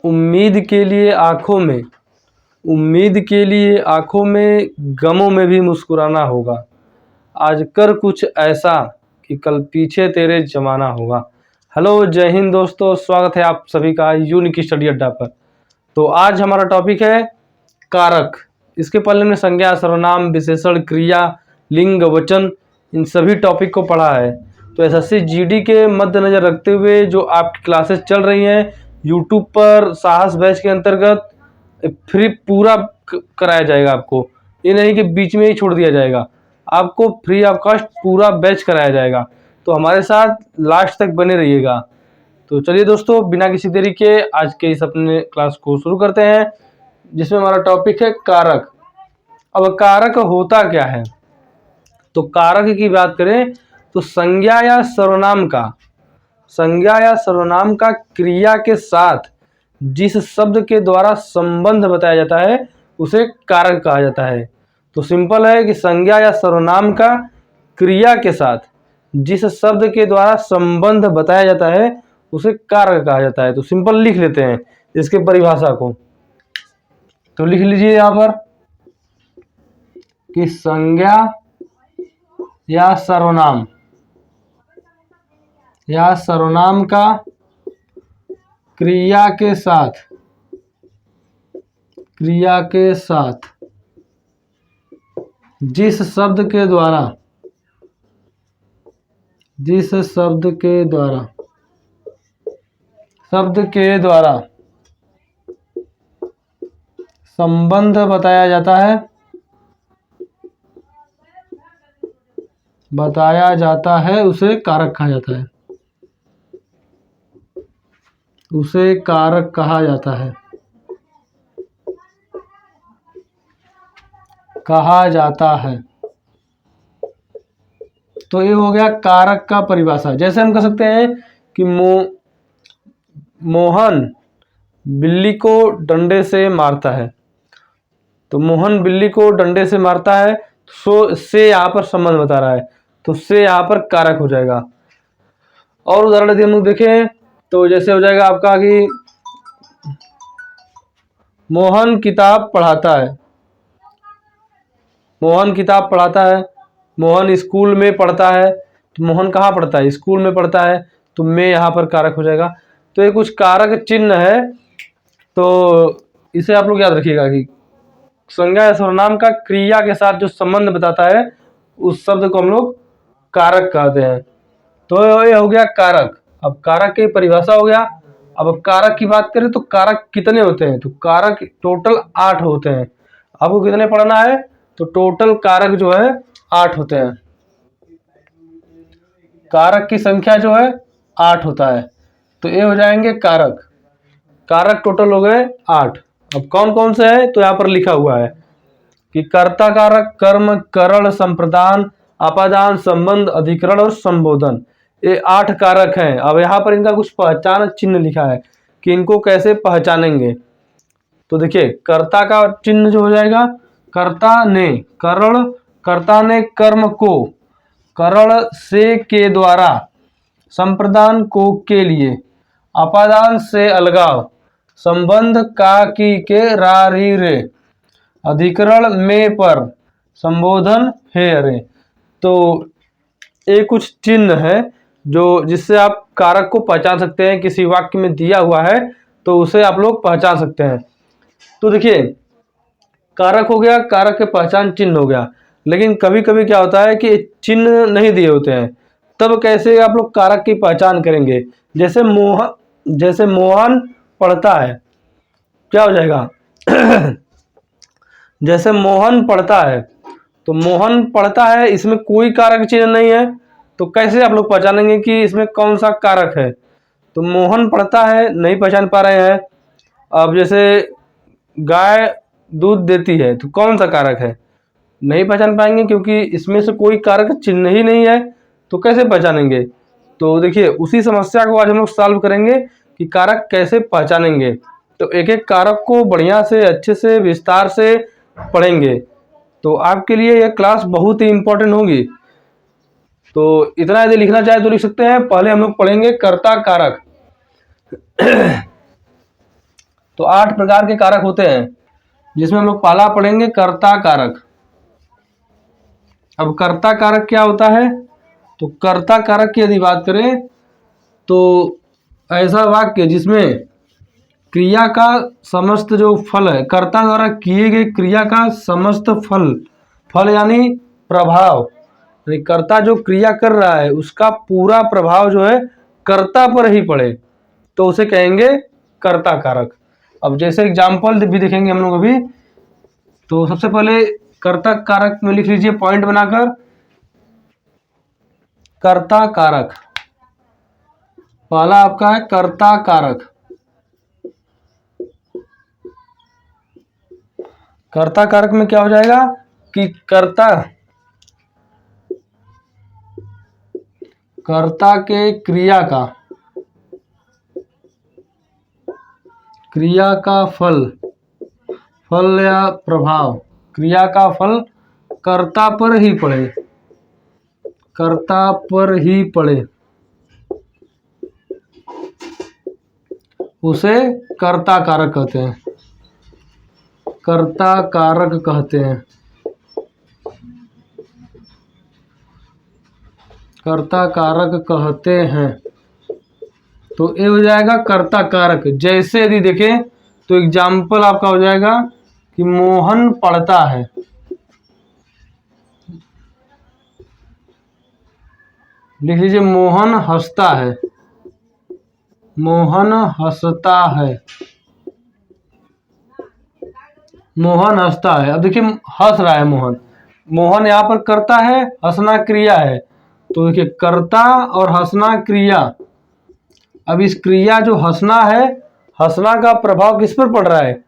उम्मीद के लिए आँखों में, उम्मीद के लिए आँखों में, गमों में भी मुस्कुराना होगा। आज कर कुछ ऐसा कि कल पीछे तेरे ज़माना होगा। हेलो, जय हिंद दोस्तों, स्वागत है आप सभी का यूनिक स्टडी अड्डा पर। तो आज हमारा टॉपिक है कारक। इसके पहले हमने संज्ञा, सर्वनाम, विशेषण, क्रिया, लिंग, वचन, इन सभी टॉपिक को पढ़ा है। तो एसएससी जीडी के मद्देनजर रखते हुए जो आपकी क्लासेस चल रही हैं यूट्यूब पर साहस बैच के अंतर्गत, फ्री पूरा कराया जाएगा आपको। ये नहीं कि बीच में ही छोड़ दिया जाएगा, आपको फ्री ऑफ कॉस्ट पूरा बैच कराया जाएगा। तो हमारे साथ लास्ट तक बने रहिएगा। तो चलिए दोस्तों, बिना किसी देरी के आज के इस अपने क्लास को शुरू करते हैं, जिसमें हमारा टॉपिक है कारक। अब कारक होता क्या है? तो कारक की बात करें तो संज्ञा या सर्वनाम का, संज्ञा या सर्वनाम का क्रिया के साथ जिस शब्द के द्वारा संबंध बताया जाता है उसे कारक कहा जाता है। तो सिंपल है कि संज्ञा या सर्वनाम का क्रिया के साथ जिस शब्द के द्वारा संबंध बताया जाता है उसे कारक कहा जाता है। तो सिंपल लिख लेते हैं इसके परिभाषा को। तो लिख लीजिए यहाँ पर कि संज्ञा या सर्वनाम का क्रिया के साथ जिस शब्द के द्वारा संबंध बताया जाता है उसे कारक कहा जाता है, उसे कारक कहा जाता है। तो ये हो गया कारक का परिभाषा। जैसे हम कह सकते हैं कि मोहन बिल्ली को डंडे से मारता है। तो मोहन बिल्ली को डंडे से मारता है, सो से यहाँ पर संबंध बता रहा है, तो से यहाँ पर कारक हो जाएगा। और उदाहरण यदि हम लोग देखें तो जैसे हो जाएगा आपका कि मोहन किताब पढ़ाता है, मोहन स्कूल में पढ़ता है। तो मोहन कहाँ पढ़ता है? स्कूल में पढ़ता है, तो में यहाँ पर कारक हो जाएगा। तो ये कुछ कारक चिन्ह है, तो इसे आप लोग याद रखिएगा कि संज्ञा या सर्वनाम का क्रिया के साथ जो संबंध बताता है उस शब्द को हम लोग कारक कहते हैं। तो ये हो गया कारक। अब कारक की परिभाषा हो गया। अब कारक की बात करें तो कारक कितने होते हैं? तो कारक टोटल 8 होते हैं। आपको कितने पढ़ना है? तो टोटल कारक जो है 8 होते हैं। कारक की संख्या जो है 8 होता है। तो ये हो जाएंगे कारक। कारक टोटल हो गए 8। अब कौन कौन से हैं? तो यहाँ पर लिखा हुआ है कि कर्ता कारक, कर्म, करण, संप्रदान, अपादान, संबंध, अधिकरण और संबोधन, ये 8 कारक हैं। अब यहाँ पर इनका कुछ पहचान चिन्ह लिखा है कि इनको कैसे पहचानेंगे। तो देखिए, कर्ता का चिन्ह जो हो जाएगा, कर्ता ने कर्म को करण से के द्वारा, संप्रदान को के लिए, अपादान से अलगाव, संबंध का की के रा री रे, अधिकरण में पर, संबोधन हे अरे। तो ये कुछ चिन्ह है जो जिससे आप कारक को पहचान सकते हैं। किसी वाक्य में दिया हुआ है तो उसे आप लोग पहचान सकते हैं। तो देखिए, कारक हो गया, कारक के पहचान चिन्ह हो गया। लेकिन कभी कभी क्या होता है कि चिन्ह नहीं दिए होते हैं, तब कैसे आप लोग कारक की पहचान करेंगे? जैसे मोहन पढ़ता है, क्या हो जाएगा? जैसे मोहन पढ़ता है, तो मोहन पढ़ता है, इसमें कोई कारक चिन्ह नहीं है, तो कैसे आप लोग पहचानेंगे कि इसमें कौन सा कारक है? तो मोहन पढ़ता है, नहीं पहचान पा रहे हैं। अब जैसे गाय दूध देती है, तो कौन सा कारक है? नहीं पहचान पाएंगे, क्योंकि इसमें से कोई कारक चिन्ह ही नहीं है, तो कैसे पहचानेंगे? तो देखिए, उसी समस्या को आज हम लोग सॉल्व करेंगे कि कारक कैसे पहचानेंगे। तो एक एक कारक को बढ़िया से, अच्छे से, विस्तार से पढ़ेंगे। तो आपके लिए यह क्लास बहुत ही इंपॉर्टेंट होगी। तो इतना यदि लिखना चाहे तो लिख सकते हैं। पहले हम लोग पढ़ेंगे कर्ता कारक। तो 8 प्रकार के कारक होते हैं, जिसमें हम लोग पहला पढ़ेंगे कर्ता कारक। अब कर्ता कारक क्या होता है? तो कर्ता कारक की यदि बात करें तो ऐसा वाक्य जिसमें क्रिया का समस्त जो फल है, कर्ता द्वारा किए गए क्रिया का समस्त फल, फल यानी प्रभाव, यानी कर्ता जो क्रिया कर रहा है उसका पूरा प्रभाव जो है कर्ता पर ही पड़े, तो उसे कहेंगे कर्ता कारक। अब जैसे एग्जाम्पल भी देखेंगे हम लोग अभी, तो सबसे पहले कर्ता कारक में लिख लीजिए पॉइंट बनाकर, कर्ता कारक। पहला आपका है कर्ता कारक। कर्ता कारक में क्या हो जाएगा कि कर्ता के क्रिया का फल या प्रभाव, क्रिया का फल कर्ता पर ही पड़े, उसे कर्ता कारक कहते हैं, कर्ता कारक कहते हैं, कर्ता कारक कहते हैं। तो ये हो जाएगा कर्ता कारक। जैसे यदि देखें तो एग्जाम्पल आपका हो जाएगा कि मोहन पढ़ता है, लिख लीजिए मोहन हंसता है, मोहन हंसता है, मोहन हंसता है। अब देखिए हंस रहा है मोहन, मोहन यहाँ पर कर्ता है, हंसना क्रिया है, तो देखिए कर्ता और हंसना क्रिया। अब इस क्रिया जो हंसना है, हंसना का प्रभाव किस पर पड़ रहा है?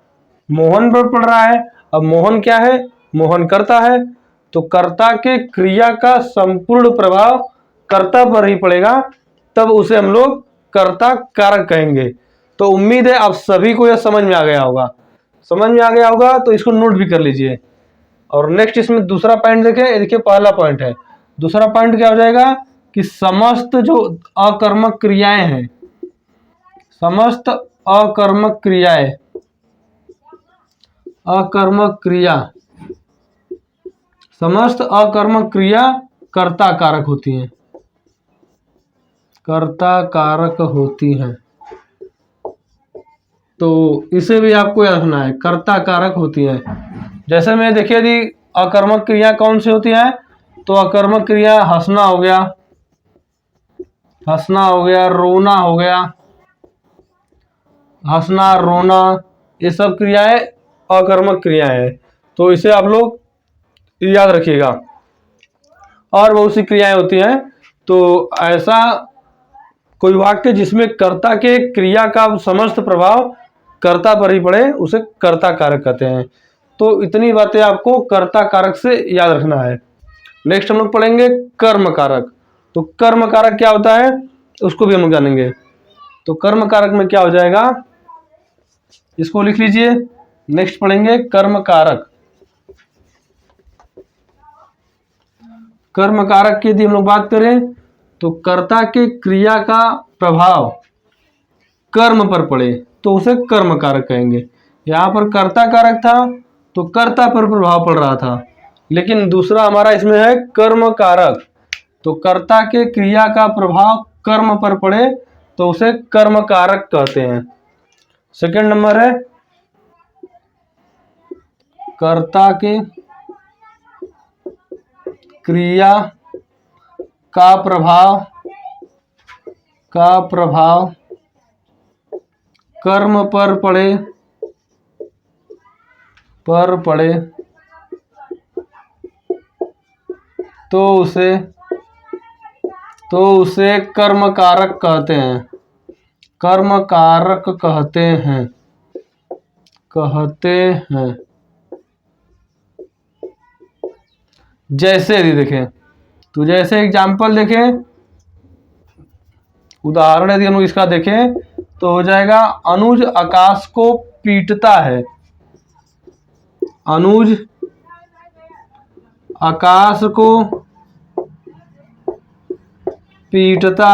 मोहन पर पड़ रहा है। अब मोहन क्या है? मोहन कर्ता है, तो कर्ता के क्रिया का संपूर्ण प्रभाव कर्ता पर ही पड़ेगा, तब उसे हम लोग कर्ता कारक कहेंगे। तो उम्मीद है आप सभी को यह समझ में आ गया होगा। समझ में आ गया होगा तो इसको नोट भी कर लीजिए। और नेक्स्ट इसमें दूसरा पॉइंट देखें, देखिए पहला पॉइंट है, दूसरा पॉइंट क्या हो जाएगा कि समस्त जो अकर्मक क्रियाएं हैं, समस्त अकर्मक क्रियाएं, अकर्मक क्रिया, समस्त अकर्मक क्रिया कर्ता कारक होती हैं, कर्ता कारक होती हैं। तो इसे भी आपको याद रखना है, कर्ता कारक होती है। जैसे में देखिए यदि अकर्मक क्रिया कौन सी होती है, तो अकर्मक क्रिया हंसना हो गया, हंसना हो गया, रोना हो गया, हंसना रोना, ये सब क्रियाएं अकर्मक क्रियाएं हैं। तो इसे आप लोग याद रखिएगा। और बहुत सी क्रियाएं होती हैं, तो ऐसा कोई वाक्य जिसमें कर्ता के क्रिया का समस्त प्रभाव कर्ता पर ही पड़े, उसे कर्ता कारक कहते हैं। तो इतनी बातें आपको कर्ता कारक से याद रखना है। नेक्स्ट हम लोग पढ़ेंगे कर्म कारक। तो कर्म कारक क्या होता है उसको भी हम लोग जानेंगे। तो कर्म कारक में क्या हो जाएगा, इसको लिख लीजिए। नेक्स्ट पढ़ेंगे कर्म कारक। कर्म कारक की यदि हम लोग बात करें तो कर्ता के क्रिया का प्रभाव कर्म पर पड़े, तो उसे कर्म कारक कहेंगे। यहाँ पर कर्ता कारक था तो कर्ता पर प्रभाव पड़ रहा था, लेकिन दूसरा हमारा इसमें है कर्म कारक, तो कर्ता के क्रिया का प्रभाव कर्म पर पड़े तो उसे कर्म कारक कहते हैं। सेकंड नंबर है कर्ता के क्रिया का प्रभाव कर्म पर पड़े तो उसे कर्म कारक कहते हैं, कर्म कारक कहते हैं। जैसे यदि देखें तो जैसे एग्जाम्पल देखें, उदाहरण यदि हम लोग इसका देखें तो हो जाएगा अनुज आकाश को पीटता है, अनुज आकाश को पीटता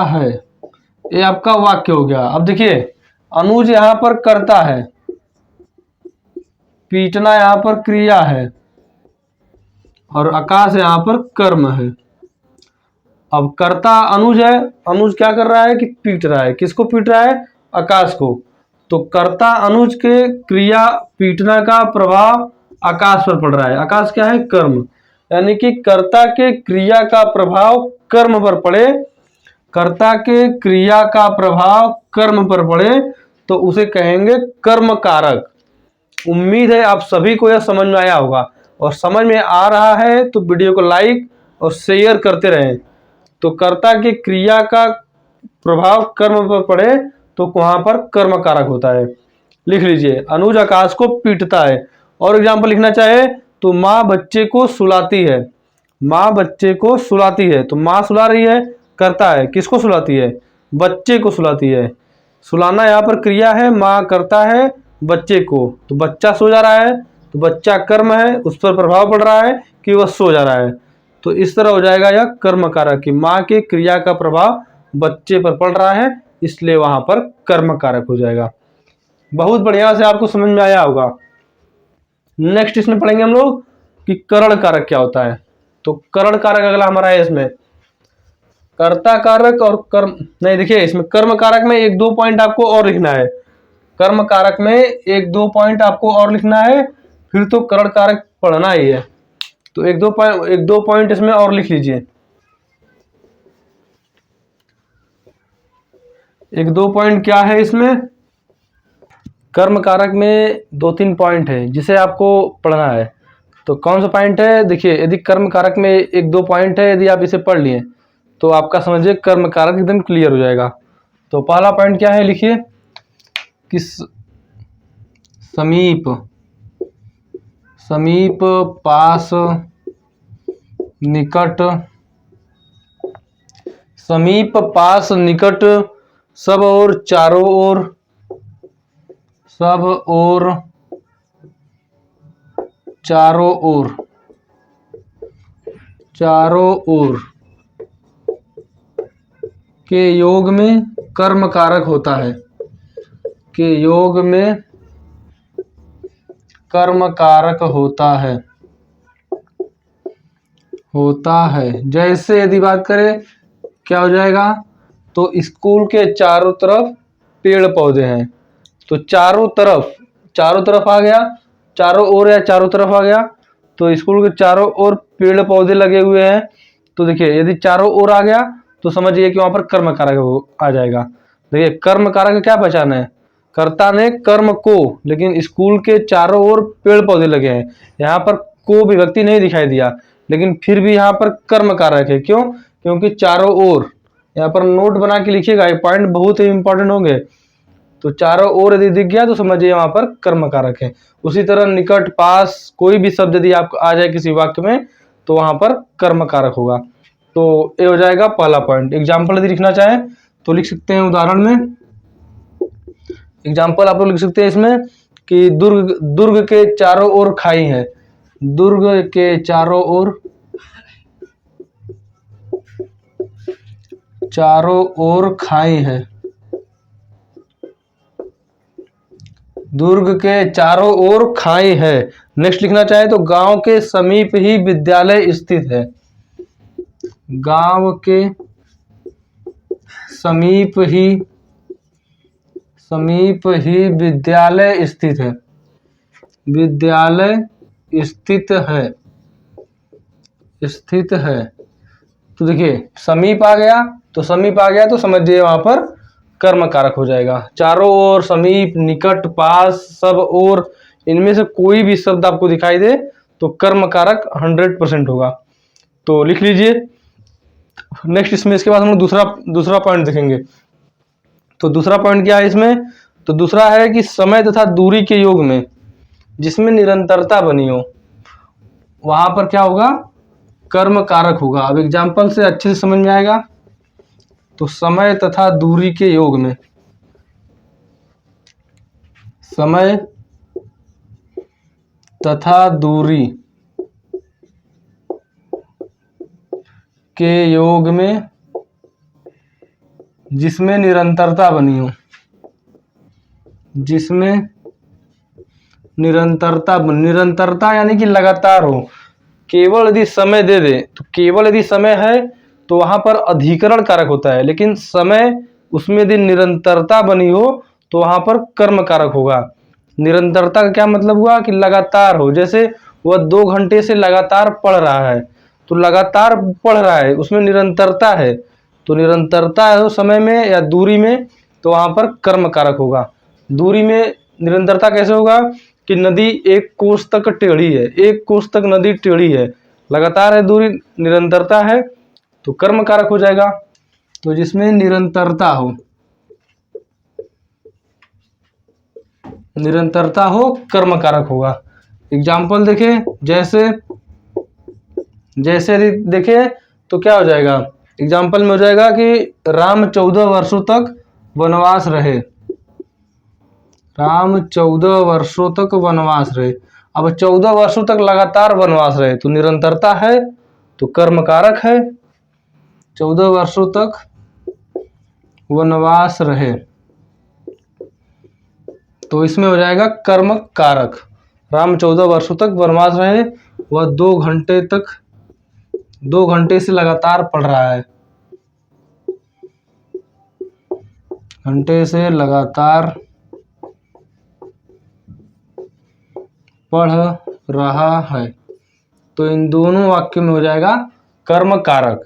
है, ये आपका वाक्य हो गया। अब देखिए अनुज यहाँ पर कर्ता है, पीटना यहाँ पर क्रिया है और आकाश यहाँ पर कर्म है। अब कर्ता अनुज है, अनुज क्या कर रहा है कि पीट रहा है। किसको पीट रहा है? आकाश को। तो कर्ता अनुज के क्रिया पीटना का प्रभाव आकाश पर पड़ रहा है। आकाश क्या है? कर्म। यानी कि कर्ता के क्रिया का प्रभाव कर्म पर पड़े, कर्ता के क्रिया का प्रभाव कर्म पर पड़े तो उसे कहेंगे कर्म कारक। उम्मीद है आप सभी को यह समझ में आया होगा, और समझ में आ रहा है तो वीडियो को लाइक और शेयर करते रहें। तो कर्ता की क्रिया का प्रभाव कर्म पर पड़े तो वहां पर कर्म कारक होता है। लिख लीजिए अनुज आकाश को पीटता है। और एग्जाम्पल लिखना चाहे तो माँ बच्चे को सुलाती है, माँ बच्चे को सुलाती है। तो माँ सुला रही है, करता है। किसको सुलाती है? बच्चे को सुलाती है। सुलाना यहाँ पर क्रिया है, माँ करता है बच्चे को। तो बच्चा सो जा रहा है तो बच्चा कर्म है, उस पर प्रभाव पड़ रहा है कि वह सो जा रहा है। तो इस तरह हो जाएगा यह कर्म कारक कि माँ के क्रिया का प्रभाव बच्चे पर पड़ रहा है, इसलिए वहां पर कर्म कारक हो जाएगा। बहुत बढ़िया से आपको समझ में आया होगा। नेक्स्ट इसमें पढ़ेंगे हम लोग कि करण कारक क्या होता है। तो करण कारक अगला हमारा है। इसमें कर्ता कारक और कर्म नहीं, देखिए इसमें कर्म कारक में एक दो पॉइंट आपको और लिखना है। कर्म कारक में एक दो पॉइंट आपको और लिखना है, फिर तो करण कारक पढ़ना ही है। तो एक दो पॉइंट इसमें और लिख लीजिए। एक दो पॉइंट क्या है इसमें? कर्म कारक में दो तीन पॉइंट है जिसे आपको पढ़ना है। तो कौन सा पॉइंट है? देखिए यदि कर्म कारक में एक दो पॉइंट है, यदि आप इसे पढ़ लिए तो आपका समझिए कर्म कारक एकदम क्लियर हो जाएगा। तो पहला पॉइंट क्या है? लिखिए कि समीप, समीप, पास, निकट, समीप, पास, निकट, सब और, चारों ओर, सब और, चारों ओर, चारों ओर के योग में कर्म कारक होता है, के योग में कर्म कारक होता है, होता है। जैसे यदि बात करें क्या हो जाएगा? तो स्कूल के चारों तरफ पेड़ पौधे हैं। तो चारों तरफ, चारों तरफ आ गया, चारों ओर या चारों तरफ आ गया। तो स्कूल के चारों ओर पेड़ पौधे लगे हुए हैं। तो देखिए यदि चारों ओर आ गया तो समझिए कि वहां पर कर्म कारक आ जाएगा। देखिए कर्म कारक क्या पहचान है? कर्ता ने कर्म को, लेकिन स्कूल के चारों ओर पेड़ पौधे लगे हैं। यहाँ पर को विभक्ति नहीं दिखाई दिया, लेकिन फिर भी यहाँ पर कर्म कारक है। क्यों? क्योंकि चारों ओर, यहाँ पर नोट बना के लिखिएगा, ये पॉइंट बहुत ही इंपॉर्टेंट होंगे। तो चारों ओर यदि दिख गया तो समझिए वहां पर कर्म कारक है। उसी तरह निकट, पास, कोई भी शब्द यदि आपको आ जाए किसी वाक्य में तो वहां पर कर्म कारक होगा। तो ये हो जाएगा पहला पॉइंट। एग्जाम्पल यदि लिखना चाहे तो लिख सकते हैं उदाहरण में। एग्जाम्पल आप लोग लिख सकते हैं इसमें कि दुर्ग, दुर्ग के चारों ओर खाई है, दुर्ग के चारों ओर, चारों ओर खाई है, दुर्ग के चारों ओर खाई है। नेक्स्ट लिखना चाहे तो गांव के समीप ही विद्यालय स्थित है, गांव के समीप ही, समीप ही विद्यालय स्थित है, विद्यालय स्थित है, स्थित है। तो देखिए समीप आ गया, तो समीप आ गया तो समझिए वहां पर कर्म कारक हो जाएगा। चारों ओर, समीप, निकट, पास, सब और, इनमें से कोई भी शब्द आपको दिखाई दे तो कर्म कारक 100% होगा। तो लिख लीजिए। नेक्स्ट इसमें इसके बाद हम लोग दूसरा पॉइंट देखेंगे। तो दूसरा पॉइंट क्या है इसमें? तो दूसरा है कि समय तथा दूरी के योग में जिसमें निरंतरता बनी हो वहां पर क्या होगा? कर्म कारक होगा। अब एग्जाम्पल से अच्छे से समझ में आएगा। तो समय तथा दूरी के योग में, समय तथा दूरी के योग में जिसमें निरंतरता बनी हो, जिसमें निरंतरता यानी कि लगातार हो। केवल यदि समय दे दे तो केवल यदि समय है तो वहां पर अधिकरण कारक होता है, लेकिन समय उसमें यदि निरंतरता बनी हो तो वहां पर कर्म कारक होगा। निरंतरता का क्या मतलब हुआ कि लगातार हो। जैसे वह 2 घंटे से लगातार पढ़ रहा है, तो लगातार पढ़ रहा है, उसमें निरंतरता है। तो निरंतरता है समय में या दूरी में, तो वहां पर कर्म कारक होगा। दूरी में निरंतरता कैसे होगा कि नदी 1 कोस तक टेढ़ी है, 1 कोस तक नदी टेढ़ी है, लगातार है दूरी, निरंतरता है, तो कर्म कारक हो जाएगा। तो जिसमें निरंतरता हो, निरंतरता हो, कर्म कारक होगा। एग्जाम्पल देखें, जैसे जैसे देखें तो क्या हो जाएगा, एग्जाम्पल में हो जाएगा कि राम 14 वर्षों तक वनवास रहे, राम 14 वर्षों तक वनवास रहे। अब 14 वर्षों तक लगातार वनवास रहे तो निरंतरता है, तो कर्म कारक है। 14 वर्षों तक वनवास रहे तो इसमें हो जाएगा कर्म कारक। राम 14 वर्षों तक वनवास रहे, वह 2 घंटे से लगातार पढ़ रहा है, घंटे से लगातार पढ़ रहा है। तो इन दोनों वाक्य में हो जाएगा कर्म कारक।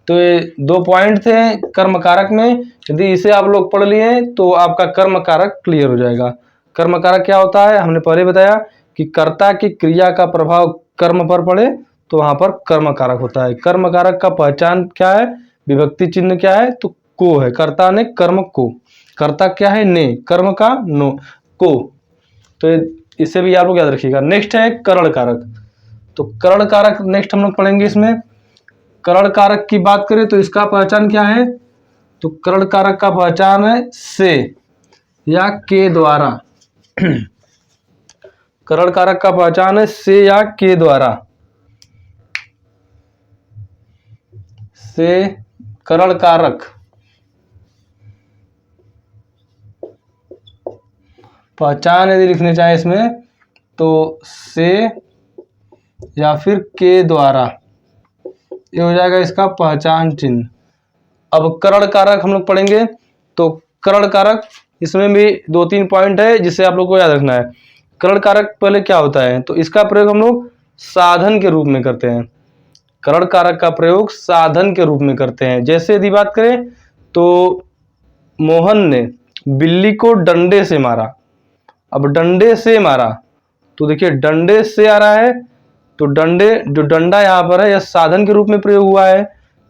तो ये 2 पॉइंट थे कर्म कारक में, यदि इसे आप लोग पढ़ लिए तो आपका कर्म कारक क्लियर हो जाएगा। कर्म कारक क्या होता है, हमने पहले बताया कि कर्ता की क्रिया का प्रभाव कर्म पर पड़े तो वहां पर कर्म कारक होता है। कर्म कारक का पहचान क्या है, विभक्ति चिन्ह क्या है, तो को है, कर्ता ने कर्म को, कर्ता क्या है ने, कर्म का नो को। तो इसे भी आप लोग याद रखिएगा। नेक्स्ट है करण कारक। तो करण कारक नेक्स्ट हम लोग पढ़ेंगे। इसमें करण कारक की बात करें तो इसका पहचान क्या है, तो करण कारक का पहचान है से या के द्वारा। करण कारक का पहचान है से या के द्वारा। से करण कारक पहचान यदि लिखने चाहे इसमें तो से या फिर के द्वारा, ये हो जाएगा इसका पहचान चिन्ह। अब करण कारक हम लोग पढ़ेंगे। तो करण कारक इसमें भी 2-3 पॉइंट है जिसे आप लोग को याद रखना है। करण कारक पहले क्या होता है, तो इसका प्रयोग हम लोग साधन के रूप में करते हैं। करण कारक का प्रयोग साधन के रूप में करते हैं। जैसे यदि बात करें तो मोहन ने बिल्ली को डंडे से मारा। अब डंडे से मारा तो देखिए डंडे से आ रहा है, तो डंडे जो डंडा यहाँ पर है यह साधन के रूप में प्रयोग हुआ है।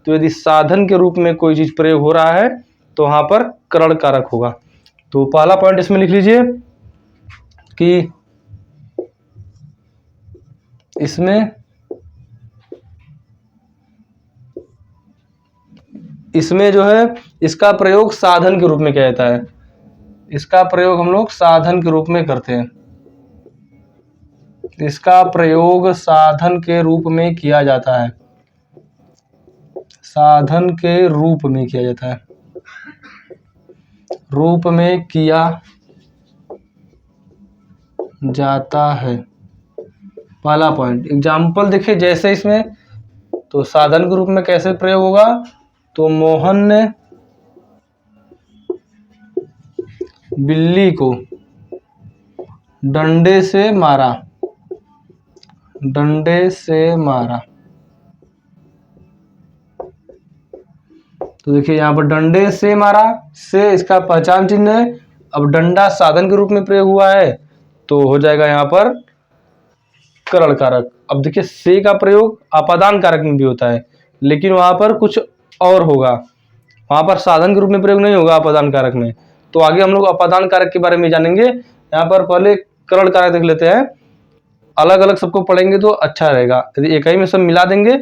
तो यदि साधन के रूप में कोई चीज प्रयोग हो रहा है तो वहां पर करण कारक होगा। तो पहला पॉइंट इसमें लिख लीजिए कि इसमें जो है इसका प्रयोग साधन के रूप में किया जाता है। इसका प्रयोग हम लोग साधन के रूप में करते हैं। इसका प्रयोग साधन के रूप में किया जाता है, साधन के रूप में किया जाता है, रूप में किया जाता है। पहला पॉइंट एग्जाम्पल देखिए, जैसे इसमें तो साधन के रूप में कैसे प्रयोग होगा, तो मोहन ने बिल्ली को डंडे से मारा, डंडे से मारा। तो देखिए यहाँ पर डंडे से मारा, से इसका पहचान चिन्ह है। अब डंडा साधन के रूप में प्रयोग हुआ है तो हो जाएगा यहाँ पर करण कारक। अब देखिए से का प्रयोग अपादान कारक में भी होता है, लेकिन वहां पर कुछ और होगा, वहां पर साधन के रूप में प्रयोग नहीं होगा अपादान कारक में। तो आगे हम लोग अपादान कारक के बारे में जानेंगे। यहाँ पर पहले करण कारक देख लेते हैं। अलग अलग सबको पढ़ेंगे तो अच्छा रहेगा, यदि एक ही में सब मिला देंगे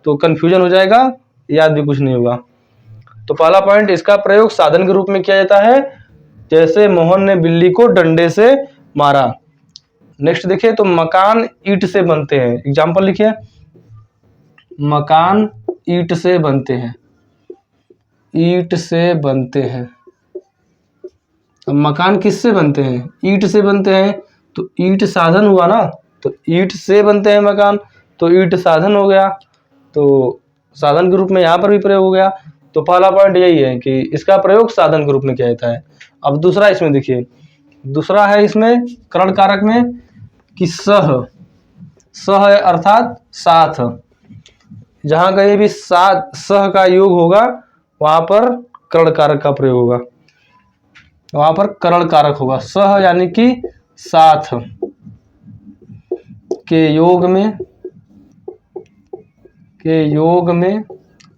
तो कंफ्यूजन हो जाएगा, याद भी कुछ नहीं होगा। तो पहला पॉइंट, इसका प्रयोग साधन के रूप में किया जाता है, जैसे मोहन ने बिल्ली को डंडे से मारा। नेक्स्ट देखिए, तो मकान ईंट से बनते हैं। एग्जाम्पल लिखिए, मकान ईंट से बनते हैं। ईंट से बनते हैं। अब मकान किससे बनते हैं? ईंट से बनते हैं, तो ईंट साधन हुआ ना, तो ईंट से बनते हैं मकान, तो ईंट साधन हो गया, तो साधन के रूप में यहाँ पर भी प्रयोग हो गया। तो पहला पॉइंट यही है कि इसका प्रयोग साधन के रूप में किया जाता है। अब दूसरा इसमें देखिए, दूसरा है इसमें करण कारक में कि सह, सह है अर्थात साथ। जहां कहीं भी साथ सह का योग होगा वहां पर करण कारक का प्रयोग होगा, वहां पर करण कारक होगा। सह यानी कि साथ के योग में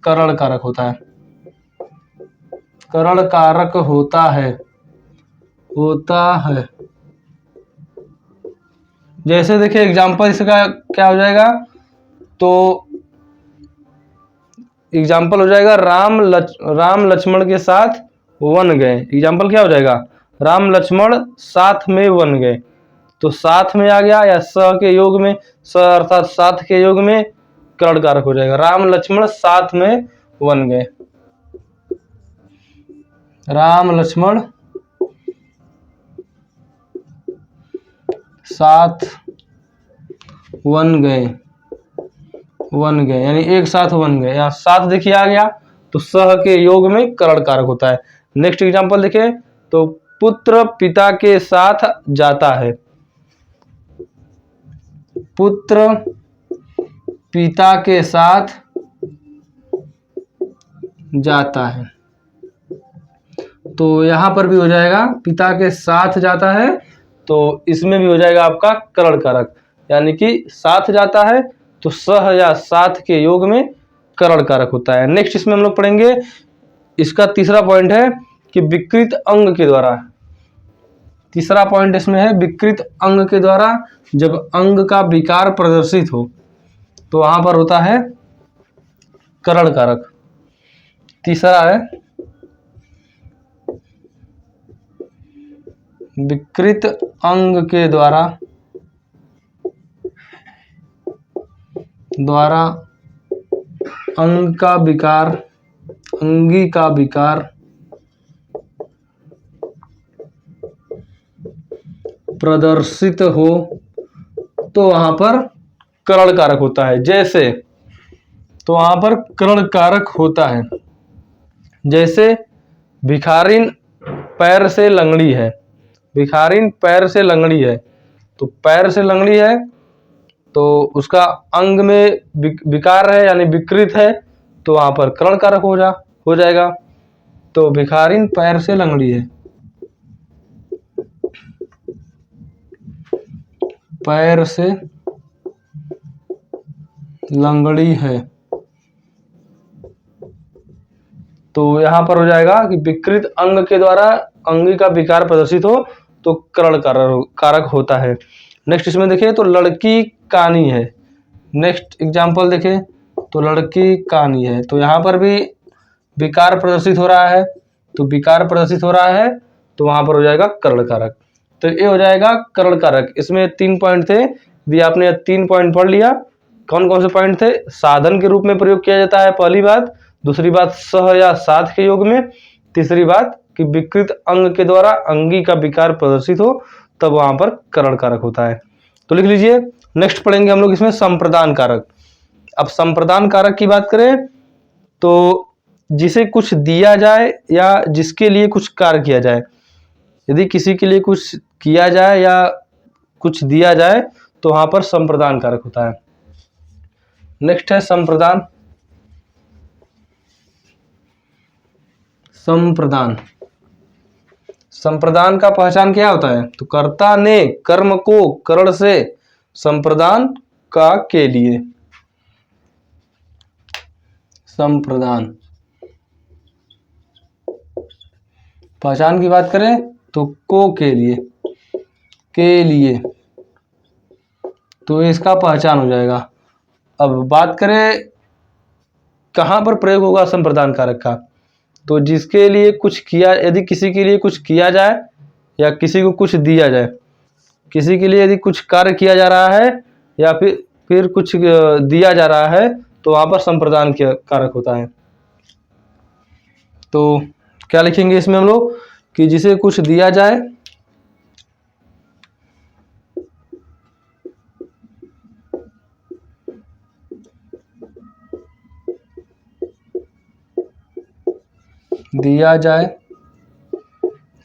करण कारक होता है, करण कारक होता है। जैसे देखिए एग्जाम्पल इसका क्या हो जाएगा, तो एग्जाम्पल हो जाएगा राम लक्ष्मण के साथ वन गए। एग्जाम्पल क्या हो जाएगा, राम लक्ष्मण साथ में वन गए, तो साथ में आ गया, या स के योग में, स अर्थात साथ के योग में करण कारक हो जाएगा। राम लक्ष्मण साथ में वन गए, राम लक्ष्मण साथ वन गए यानी एक साथ वन गए। यहाँ साथ देखिए आ गया, तो सह के योग में करण कारक होता है। नेक्स्ट एग्जांपल देखिए, तो पुत्र पिता के साथ जाता है, पुत्र पिता के साथ जाता है, तो यहां पर भी हो जाएगा पिता के साथ जाता है, तो इसमें भी हो जाएगा आपका करण कारक, यानी कि साथ जाता है तो सह या साथ के योग में करण कारक होता है। नेक्स्ट इसमें हम लोग पढ़ेंगे, इसका तीसरा पॉइंट है कि विकृत अंग के द्वारा, तीसरा पॉइंट इसमें है विकृत अंग के द्वारा, जब अंग का विकार प्रदर्शित हो तो वहां पर होता है करण कारक। तीसरा है विकृत अंग के द्वारा अंग का विकार, अंगी का विकार प्रदर्शित हो तो वहां पर करण कारक होता है। जैसे, तो वहां पर करण कारक होता है, जैसे भिखारिन पैर से लंगड़ी है, भिखारिन पैर से लंगड़ी है, तो पैर से लंगड़ी है तो उसका अंग में विकार है यानी विकृत है, तो वहां पर करण कारक हो जाएगा। तो भिखारिन पैर से लंगड़ी है, पैर से लंगड़ी है, तो यहां पर हो जाएगा कि विकृत अंग के द्वारा अंगी का विकार प्रदर्शित हो तो करण कारक होता है। नेक्स्ट इसमें देखिए, तो लड़की कानी है। नेक्स्ट एग्जांपल देखें, तो लड़की कानी है, तो यहाँ पर भी विकार प्रदर्शित हो रहा है, तो विकार प्रदर्शित हो रहा है तो वहां पर हो जाएगा करण कारक। तो ये हो जाएगा करण कारक। इसमें 3 पॉइंट थे, भी आपने 3 पॉइंट पढ़ लिया। कौन कौन से पॉइंट थे? साधन के रूप में प्रयोग किया जाता है, पहली बात। दूसरी बात, सह या साथ के योग में। तीसरी बात कि विकृत अंग के द्वारा अंगी का विकार प्रदर्शित हो तब वहां पर करण कारक होता है। तो लिख लीजिए। नेक्स्ट पढ़ेंगे हम लोग इसमें संप्रदान कारक। अब संप्रदान कारक की बात करें तो जिसे कुछ दिया जाए या जिसके लिए कुछ कार्य किया जाए, यदि किसी के लिए कुछ किया जाए या कुछ दिया जाए तो वहां पर संप्रदान कारक होता है। नेक्स्ट है संप्रदान। संप्रदान का पहचान क्या होता है? तो कर्ता ने कर्म को करण से संप्रदान का के लिए, संप्रदान पहचान की बात करें तो को के लिए तो इसका पहचान हो जाएगा। अब बात करें कहां पर प्रयोग होगा संप्रदान कारक का, तो जिसके लिए कुछ किया, यदि किसी के लिए कुछ किया जाए या किसी को कुछ दिया जाए, किसी के लिए यदि कुछ कार्य किया जा रहा है या फिर कुछ दिया जा रहा है तो वहां पर संप्रदान कारक होता है। तो क्या लिखेंगे इसमें हम लोग कि जिसे कुछ दिया जाए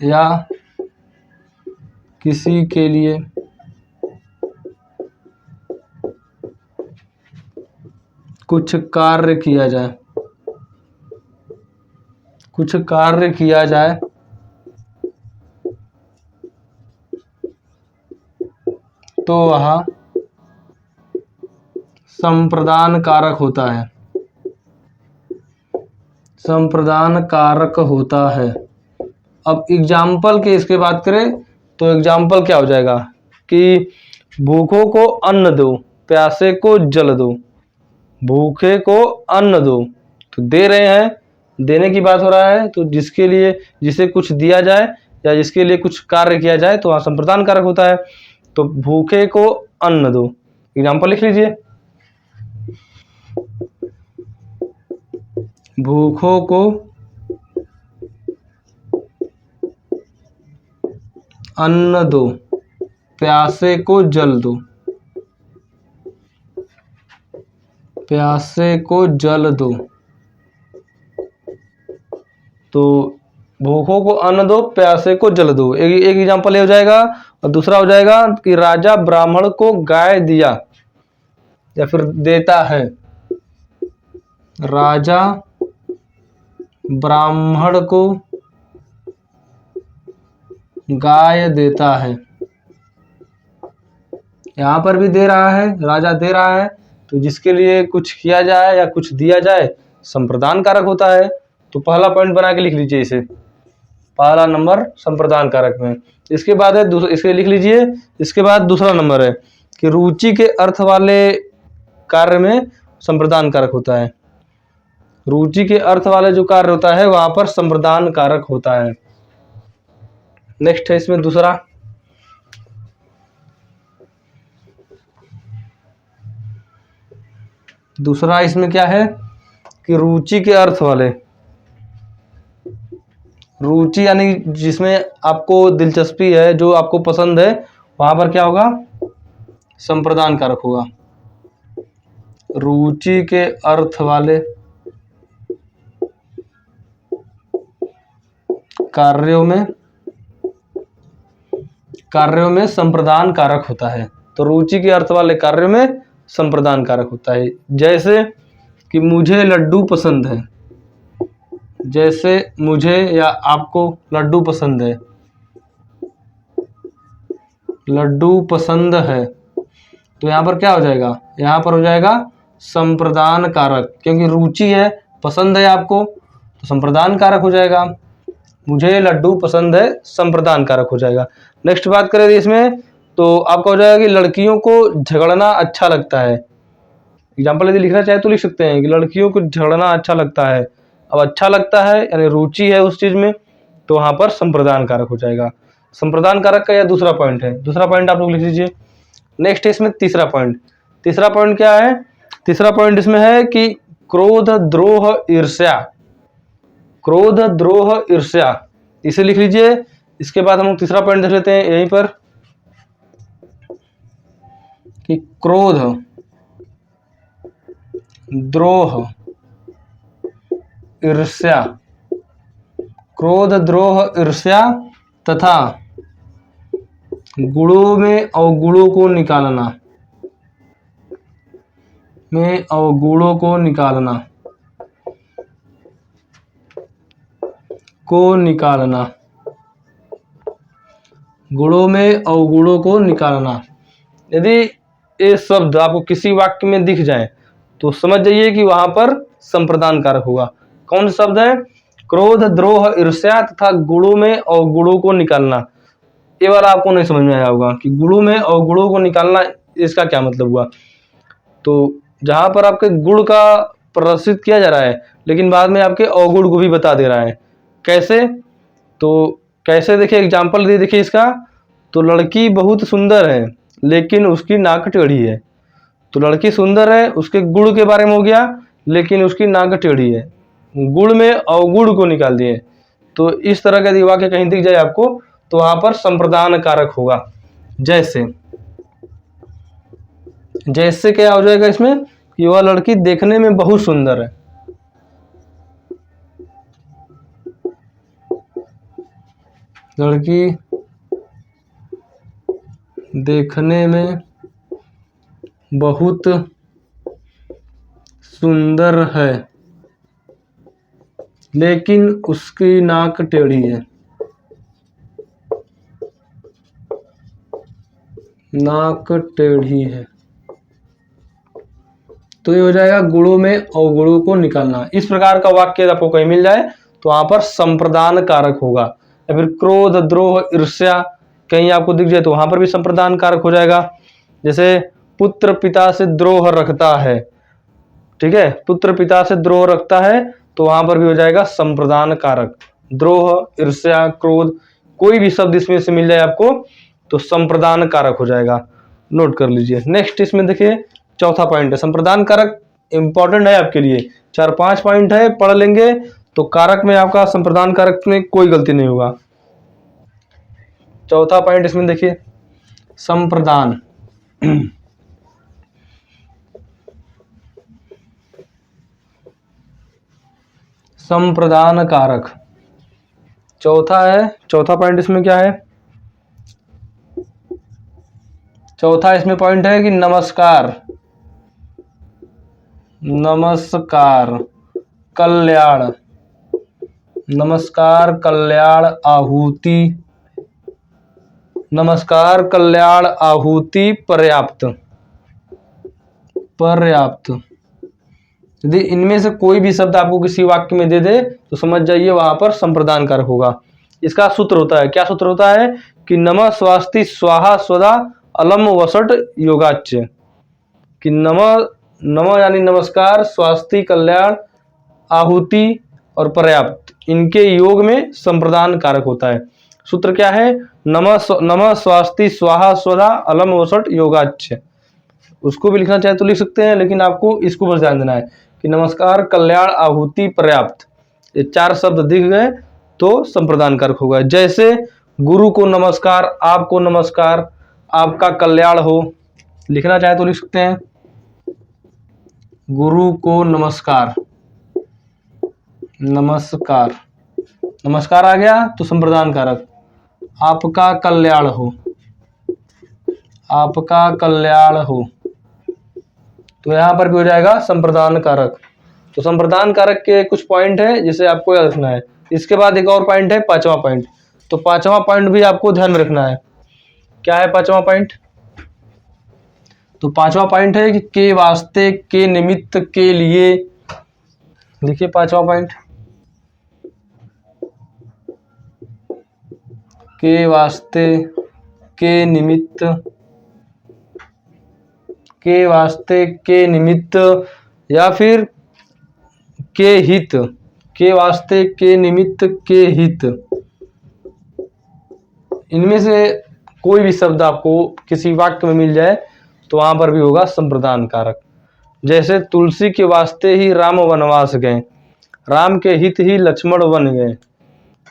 या किसी के लिए कुछ कार्य किया जाए तो वह संप्रदान कारक होता है। अब एग्जाम्पल की इसके बात करें तो एग्जाम्पल क्या हो जाएगा कि भूखों को अन्न दो, प्यासे को जल दो। भूखे को अन्न दो, तो दे रहे हैं, देने की बात हो रहा है, तो जिसे कुछ दिया जाए या जिसके लिए कुछ कार्य किया जाए तो वहाँ संप्रदान कारक होता है। तो भूखे को अन्न दो, एग्जाम्पल लिख लीजिए, भूखों को अन्न दो, प्यासे को जल दो। तो भूखों को अन्न दो, प्यासे को जल दो, एक एग्जाम्पल ये हो जाएगा। और दूसरा हो जाएगा कि राजा ब्राह्मण को गाय दिया या फिर देता है। राजा ब्राह्मण को गाय देता है। यहाँ पर भी दे रहा है, राजा दे रहा है, तो जिसके लिए कुछ किया जाए या कुछ दिया जाए संप्रदान कारक होता है। तो पहला पॉइंट बना के लिख लीजिए इसे, पहला नंबर संप्रदान कारक में। इसके बाद है इसे लिख लीजिए, इसके बाद दूसरा नंबर है कि रुचि के अर्थ वाले कार्य में संप्रदान कारक होता है। रुचि के अर्थ वाले जो कार्य होता है वहां पर संप्रदान कारक होता है। नेक्स्ट है इसमें दूसरा इसमें क्या है कि रुचि के अर्थ वाले, रुचि यानी जिसमें आपको दिलचस्पी है, जो आपको पसंद है, वहां पर क्या होगा, संप्रदान कारक होगा। रुचि के अर्थ वाले कार्यों में संप्रदान कारक होता है। तो रुचि के अर्थ वाले कार्यों में संप्रदान कारक होता है। जैसे कि मुझे लड्डू पसंद है, जैसे मुझे या आपको लड्डू पसंद है, लड्डू पसंद है, तो यहाँ पर क्या हो जाएगा, यहाँ पर हो जाएगा संप्रदान कारक, क्योंकि रुचि है, पसंद है आपको, तो संप्रदान कारक हो जाएगा। मुझे लड्डू पसंद है, संप्रदान कारक हो जाएगा। नेक्स्ट बात करें इसमें तो आपका हो जाएगा कि लड़कियों को झगड़ना अच्छा लगता है। एग्जाम्पल यदि लिखना चाहे तो लिख सकते हैं कि लड़कियों को झगड़ना अच्छा लगता है। अब अच्छा लगता है यानी रुचि है उस चीज में, तो वहां पर संप्रदान कारक हो जाएगा। संप्रदान कारक का यह दूसरा पॉइंट है। दूसरा पॉइंट आप लोग लिख लीजिए। नेक्स्ट इसमें तीसरा पॉइंट क्या है, तीसरा पॉइंट इसमें है कि क्रोध द्रोह ईर्ष्या, इसे लिख लीजिए। इसके बाद हम लोग तीसरा पॉइंट देख लेते हैं यहीं पर कि क्रोध द्रोह ईर्ष्या तथा गुणों में अवगुणों को निकालना। यदि ये शब्द आपको किसी वाक्य में दिख जाए तो समझ जाइए कि वहां पर संप्रदान कारक होगा। कौन सा शब्द है, क्रोध द्रोह ईर्ष्या तथा गुणों में अवगुणों को निकालना। ये वाला आपको नहीं समझ में आया होगा कि गुणों में अवगुणों को निकालना इसका क्या मतलब हुआ। तो जहां पर आपके गुण का प्रदर्शित किया जा रहा है लेकिन बाद में आपके अवगुण को भी बता दे रहा है। कैसे, तो कैसे देखिए, एग्जाम्पल दे देखिए इसका। तो लड़की बहुत सुंदर है लेकिन उसकी नाक टेढ़ी है। तो लड़की सुंदर है, उसके गुण के बारे में हो गया, लेकिन उसकी नाक टेढ़ी है। गुण में अवगुण को निकाल दिए। तो इस तरह का यदि वाक्य कहीं दिख जाए आपको तो वहां पर संप्रदान कारक होगा। जैसे जैसे क्या हो जाएगा इसमें कि वह लड़की देखने में बहुत सुंदर है। लड़की देखने में बहुत सुंदर है लेकिन उसकी नाक टेढ़ी है। नाक टेढ़ी है। तो ये हो जाएगा गुणों में अवगुणों को निकालना। इस प्रकार का वाक्य आपको कहीं मिल जाए तो वहां पर संप्रदान कारक होगा। या फिर क्रोध, द्रोह, ईर्ष्या कहीं आपको दिख जाए तो वहां पर भी संप्रदान कारक हो जाएगा। जैसे पुत्र पिता से द्रोह रखता है, ठीक है, पुत्र पिता से द्रोह रखता है तो वहां पर भी हो जाएगा संप्रदान कारक। द्रोह, ईर्ष्या, क्रोध कोई भी शब्द इसमें से मिल जाए आपको तो संप्रदान कारक हो जाएगा। नोट कर लीजिए। नेक्स्ट इसमें देखिए चौथा पॉइंट है संप्रदान कारक। इंपॉर्टेंट है आपके लिए, 4-5 पॉइंट है, पढ़ लेंगे तो कारक में आपका संप्रदान कारक में कोई गलती नहीं होगा। चौथा पॉइंट इसमें देखिए संप्रदान। संप्रदान कारक चौथा है। चौथा पॉइंट इसमें क्या है? चौथा इसमें पॉइंट है कि नमस्कार, नमस्कार, कल्याण, नमस्कार, कल्याण, आहुति, नमस्कार, कल्याण, आहुति, पर्याप्त, पर्याप्त। यदि इनमें से कोई भी शब्द आपको किसी वाक्य में दे दे तो समझ जाइए वहां पर संप्रदान कारक होगा। इसका सूत्र होता है, क्या सूत्र होता है कि नमः स्वास्ति स्वाहा स्वधा अलम वसट योगाच्च। कि नमः, नमः यानी नमस्कार, स्वास्ति कल्याण, आहुति और पर्याप्त, इनके योग में संप्रदान कारक होता है। सूत्र क्या है? नमः स्वास्ति स्वाहा स्वधा अलम वसट योगाच्च। उसको भी लिखना चाहे तो लिख सकते हैं, लेकिन आपको इसको बस ध्यान देना है कि नमस्कार, कल्याण, आहुति, पर्याप्त, ये 4 शब्द दिख गए तो संप्रदान कारक होगा। जैसे गुरु को नमस्कार, आपको नमस्कार, आपका कल्याण हो, लिखना चाहे तो लिख सकते हैं गुरु को नमस्कार, नमस्कार, नमस्कार आ गया तो संप्रदान कारक। आपका कल्याण हो, आपका कल्याण हो, तो यहां पर भी हो जाएगा संप्रदान कारक। तो संप्रदान कारक के कुछ पॉइंट है जिसे आपको याद रखना है। इसके बाद एक और पॉइंट है, 5वां पॉइंट। तो 5वां पॉइंट भी आपको ध्यान में रखना है। क्या है 5वां पॉइंट? तो 5वां पॉइंट है कि के वास्ते, के निमित्त, के लिए। देखिए 5वां पॉइंट, के वास्ते, के निमित्त, के वास्ते, के निमित्त, या फिर के हित, के वास्ते, के निमित्त, के हित। इनमें से कोई भी शब्द आपको किसी वाक्य में मिल जाए तो वहां पर भी होगा संप्रदान कारक। जैसे तुलसी के वास्ते ही राम वनवास गए, राम के हित ही लक्ष्मण वन गए,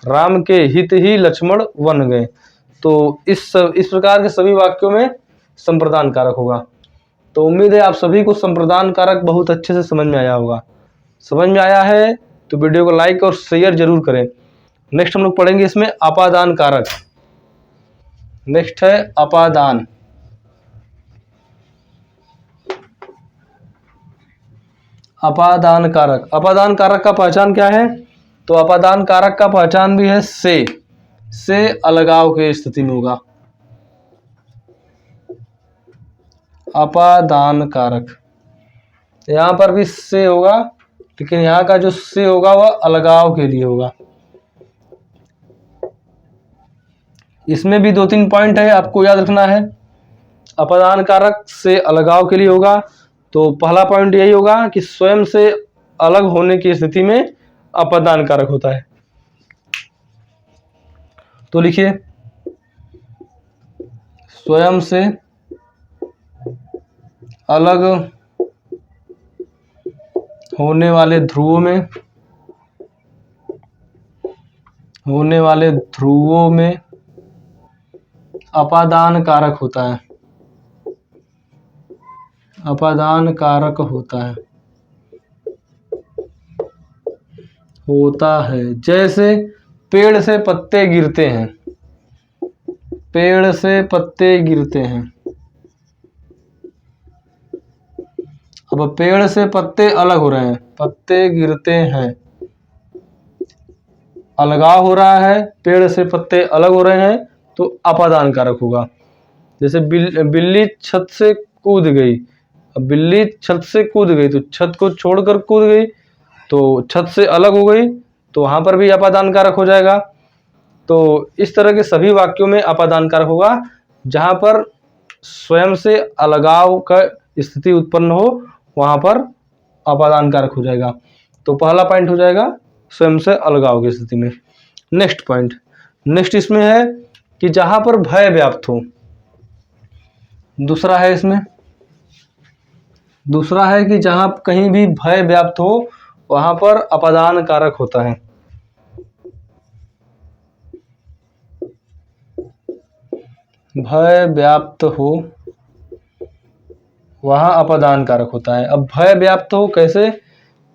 राम के हित ही लक्ष्मण वन गए। तो इस प्रकार के सभी वाक्यों में संप्रदान कारक होगा। तो उम्मीद है आप सभी को संप्रदान कारक बहुत अच्छे से समझ में आया होगा। समझ में आया है तो वीडियो को लाइक और शेयर जरूर करें। नेक्स्ट हम लोग पढ़ेंगे इसमें अपादान कारक। नेक्स्ट है अपादान। अपादान कारक, अपादान कारक का पहचान क्या है? तो अपादान कारक का पहचान भी है से अलगाव के स्थिति में होगा। अपादान कारक यहां पर भी से होगा, लेकिन यहाँ का जो से होगा वह अलगाव के लिए होगा। इसमें भी 2-3 पॉइंट है आपको याद रखना है। अपादान कारक से अलगाव के लिए होगा। तो पहला पॉइंट यही होगा कि स्वयं से अलग होने की स्थिति में अपादान कारक होता है। तो लिखिए स्वयं से अलग होने वाले ध्रुवों में होने वाले ध्रुवों में अपादान कारक होता है, अपादान कारक होता है। जैसे पेड़ से पत्ते गिरते हैं, पेड़ से पत्ते गिरते हैं। अब पेड़ से पत्ते अलग हो रहे हैं, पत्ते गिरते हैं, अलगाव हो रहा है, पेड़ से पत्ते अलग हो रहे हैं, तो अपादान कारक होगा। जैसे बिल्ली छत से कूद गई, अब बिल्ली छत से कूद गई तो छत को छोड़कर कूद गई, तो छत से अलग हो गई, तो वहां पर भी अपादान कारक हो जाएगा। तो इस तरह के सभी वाक्यों में अपादान कारक होगा जहां पर स्वयं से अलगाव का स्थिति उत्पन्न हो, वहां पर अपादान कारक हो जाएगा। तो पहला पॉइंट हो जाएगा स्वयं से अलगाव की स्थिति में। नेक्स्ट पॉइंट, नेक्स्ट इसमें है कि जहां पर भय व्याप्त हो। दूसरा है इसमें, दूसरा है कि जहां कहीं भी भय व्याप्त हो वहां पर अपादान कारक होता है। भय व्याप्त हो वहां अपादान कारक होता है। अब भय व्याप्त हो कैसे?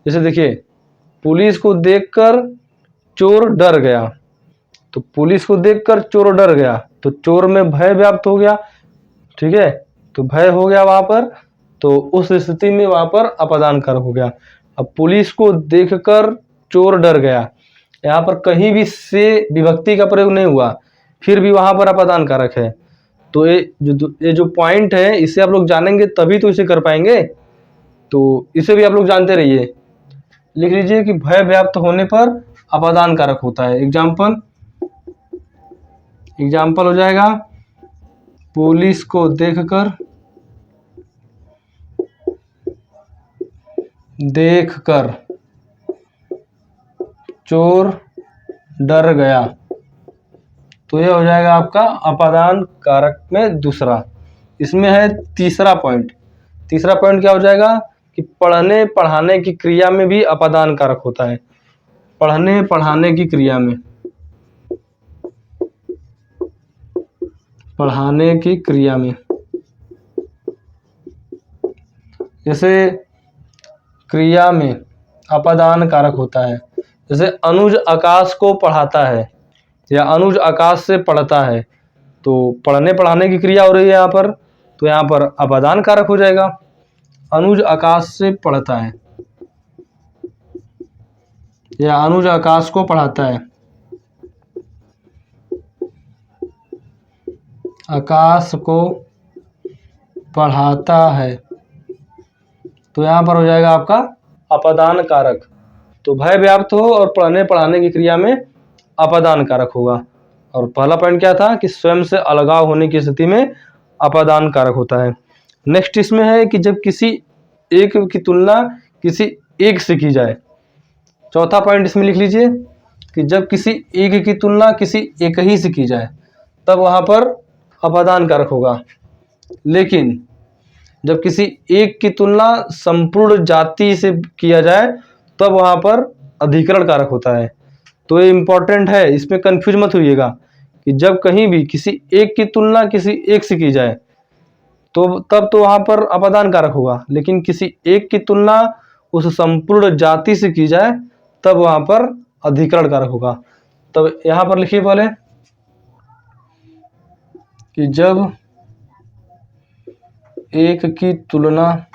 जैसे देखिए, पुलिस को देखकर चोर डर गया, तो पुलिस को देखकर चोर डर गया, तो चोर में भय व्याप्त हो गया, ठीक है, तो भय हो गया वहां पर, तो उस स्थिति में वहां पर अपादान कारक हो गया। अब पुलिस को देखकर चोर डर गया, यहाँ पर कहीं भी से विभक्ति का प्रयोग नहीं हुआ, फिर भी वहां पर अपादान कारक है। तो ये जो पॉइंट है इसे आप लोग जानेंगे तभी तो इसे कर पाएंगे, तो इसे भी आप लोग जानते रहिए। लिख लीजिए कि भय व्याप्त होने पर अपादान कारक होता है। एग्जाम्पल हो जाएगा, पुलिस को देखकर चोर डर गया, तो यह हो जाएगा आपका अपादान कारक में दूसरा। इसमें है तीसरा पॉइंट। तीसरा पॉइंट क्या हो जाएगा कि पढ़ने पढ़ाने की क्रिया में भी अपादान कारक होता है। पढ़ने पढ़ाने की क्रिया में, पढ़ाने की क्रिया में, जैसे क्रिया में अपादान कारक होता है। जैसे अनुज आकाश को पढ़ाता है या अनुज आकाश से पढ़ता है, तो पढ़ने पढ़ाने की क्रिया हो रही है यहाँ पर, तो यहाँ पर अपादान कारक हो जाएगा। अनुज आकाश से पढ़ता है या अनुज आकाश को पढ़ाता है, आकाश को पढ़ाता है, तो यहाँ पर हो जाएगा आपका अपादान कारक। तो भय व्याप्त हो और पढ़ने पढ़ाने की क्रिया में अपादान कारक होगा। और पहला पॉइंट क्या था कि स्वयं से अलगाव होने की स्थिति में अपादान कारक होता है। नेक्स्ट इसमें है कि जब किसी एक की तुलना किसी एक से की जाए। चौथा पॉइंट इसमें लिख लीजिए कि जब किसी एक की तुलना किसी एक ही से की जाए तब वहां पर अपादान कारक होगा, लेकिन जब किसी एक की तुलना संपूर्ण जाति से किया जाए तब वहां पर अधिकरण कारक होता है। तो ये इंपॉर्टेंट है, इसमें कंफ्यूज मत होइएगा कि जब कहीं भी किसी एक की तुलना किसी एक से की जाए तो तब तो वहां पर अपादान कारक होगा, लेकिन किसी एक की तुलना उस संपूर्ण जाति से की जाए तब वहां पर अधिकरण कारक होगा। तब यहां पर लिखिए पहले कि जब एक की तुलना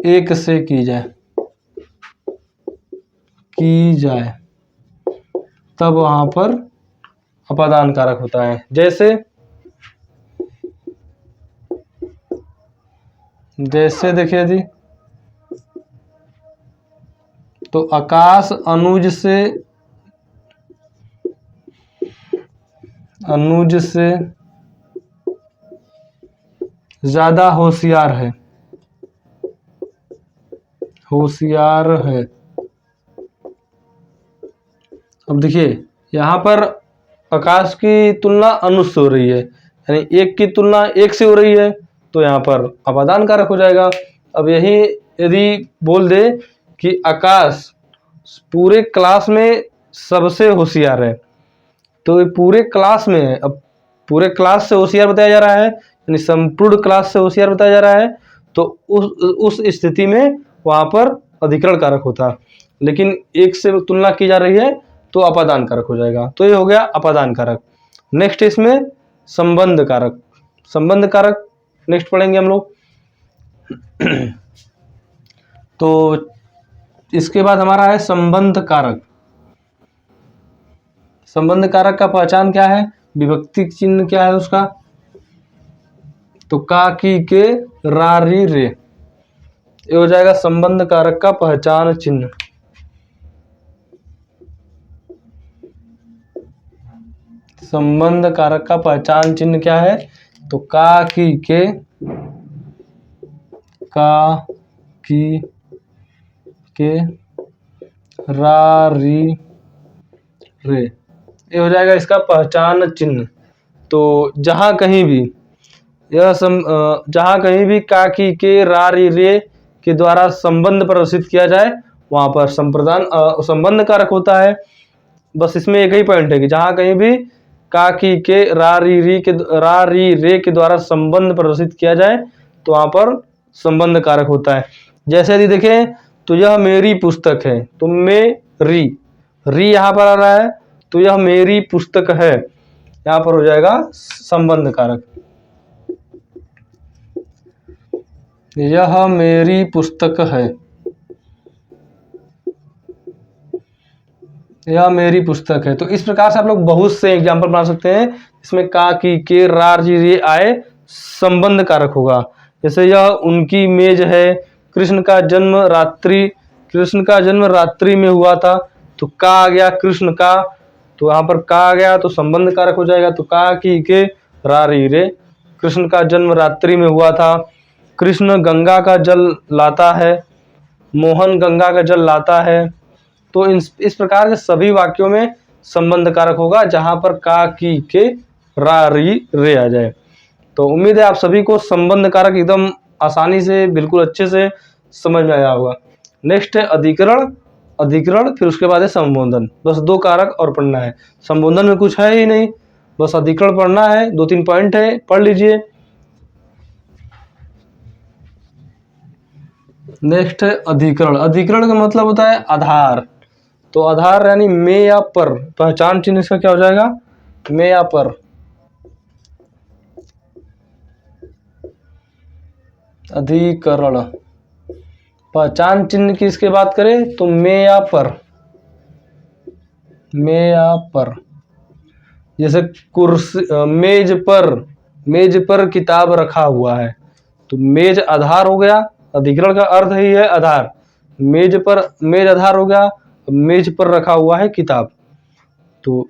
एक से की जाए तब वहां पर अपादान कारक होता है। जैसे देखिए जी, तो आकाश अनुज से ज्यादा होशियार है, अब देखिए यहाँ पर आकाश की तुलना अनुज से हो रही है, यानी एक की तुलना एक से हो रही है, तो यहाँ पर अपादान कारक हो जाएगा। अब यही यदि बोल दे कि आकाश पूरे क्लास में सबसे होशियार है। तो ये पूरे क्लास में है, अब पूरे क्लास से होशियार बताया जा रहा है, यानी संपूर्ण क्लास से होशियार बताया जा रहा है। तो उस स्थिति में वहां पर अधिकरण कारक होता है, लेकिन एक से तुलना की जा रही है तो अपादान कारक हो जाएगा। तो ये हो गया अपादान कारक। नेक्स्ट इसमें संबंध कारक। संबंध कारक नेक्स्ट पढ़ेंगे हम लोग। तो इसके बाद हमारा है संबंध कारक। संबंध कारक का पहचान क्या है, विभक्ति चिन्ह क्या है उसका, तो का की के रा री रे, ये हो जाएगा संबंध कारक का पहचान चिन्ह। संबंध कारक का पहचान चिन्ह क्या है, तो का की के रा री रे, ये हो जाएगा इसका पहचान चिन्ह। तो जहां कहीं भी जहां कहीं भी का की के रा री रे के द्वारा संबंध प्रदर्शित किया जाए वहां पर संबंध कारक होता है। बस इसमें एक ही पॉइंट है कि जहां कहीं भी का की के रा री रे के द्वारा संबंध प्रदर्शित किया जाए तो वहां पर संबंध कारक होता है। जैसे यदि देखें तो यह मेरी पुस्तक है, तो री यहाँ पर आ रहा है, तो यह मेरी पुस्तक है, यहाँ पर हो जाएगा संबंध कारक। यह मेरी पुस्तक है, यह मेरी पुस्तक है। तो इस प्रकार से आप लोग बहुत से एग्जाम्पल बना सकते हैं इसमें का की के रा री रे आए, संबंध कारक होगा। जैसे यह उनकी मेज है, कृष्ण का जन्म रात्रि में हुआ था, तो का आ गया कृष्ण का, तो यहाँ पर का आ गया तो संबंध कारक हो जाएगा। तो का की के रा री रे, कृष्ण का जन्म रात्रि में हुआ था। कृष्ण गंगा का जल लाता है, मोहन गंगा का जल लाता है। तो इस प्रकार के सभी वाक्यों में संबंध कारक होगा जहां पर का की के रा री रे आ जाए। तो उम्मीद है आप सभी को संबंध कारक एकदम आसानी से बिल्कुल अच्छे से समझ में आया होगा। नेक्स्ट है अधिकरण, फिर उसके बाद है संबोधन। बस 2 कारक और पढ़ना है, संबोधन में कुछ है ही नहीं, बस अधिकरण पढ़ना है। 2-3 पॉइंट है, पढ़ लीजिए। नेक्स्ट है अधिकरण। अधिकरण का मतलब होता है आधार। तो आधार यानी में या पर, पहचान चिन्ह इसका क्या हो जाएगा, में या पर। अधिकरण पहचान चिन्ह की इसके बात करें तो में या पर। जैसे कुर्सी, मेज पर किताब रखा हुआ है, तो मेज आधार हो गया। अधिकरण का अर्थ ही है आधार। मेज आधार हो गया, मेज पर रखा हुआ है किताब। तो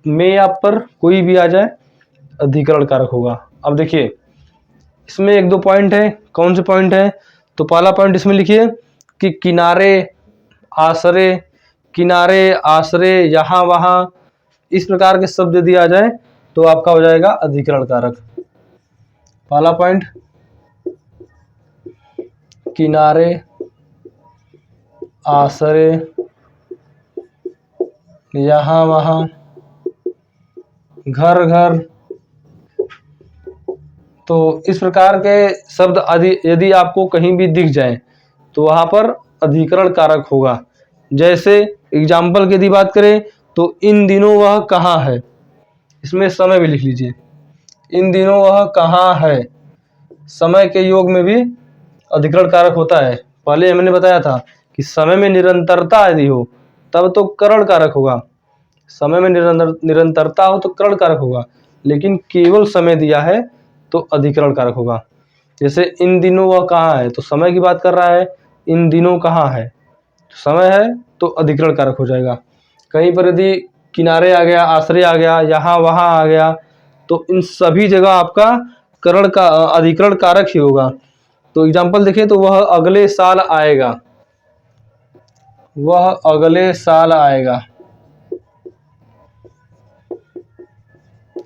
में या पर कोई भी आ जाए अधिकरण कारक होगा। अब देखिए इसमें 1-2 पॉइंट है। कौन से पॉइंट है, तो पहला पॉइंट इसमें लिखिए कि किनारे आसरे यहाँ वहाँ, इस प्रकार के शब्द यदि आ जाए तो आपका हो जाएगा अधिकरण कारक। पहला पॉइंट किनारे आसरे यहाँ वहाँ, घर। तो इस प्रकार के शब्द यदि आपको कहीं भी दिख जाए तो वहां पर अधिकरण कारक होगा। जैसे एग्जाम्पल की यदि बात करें तो इन दिनों वह कहाँ है, इसमें समय भी लिख लीजिए। इन दिनों वह कहाँ है, समय के योग में भी अधिकरण कारक होता है। पहले मैंने बताया था कि समय में निरंतरता यदि हो तब तो करण कारक होगा, समय में निरंतरता हो तो करण कारक होगा, लेकिन केवल समय दिया है तो अधिकरण कारक होगा। जैसे इन दिनों वह कहाँ है, तो समय की बात कर रहा है, इन दिनों कहाँ है, तो समय है तो अधिकरण कारक हो जाएगा। कहीं पर यदि किनारे आ गया, आश्रय आ गया, यहाँ वहाँ आ गया, तो इन सभी जगह आपका करण का अधिकरण कारक ही होगा। तो एग्जाम्पल देखें तो वह अगले साल आएगा,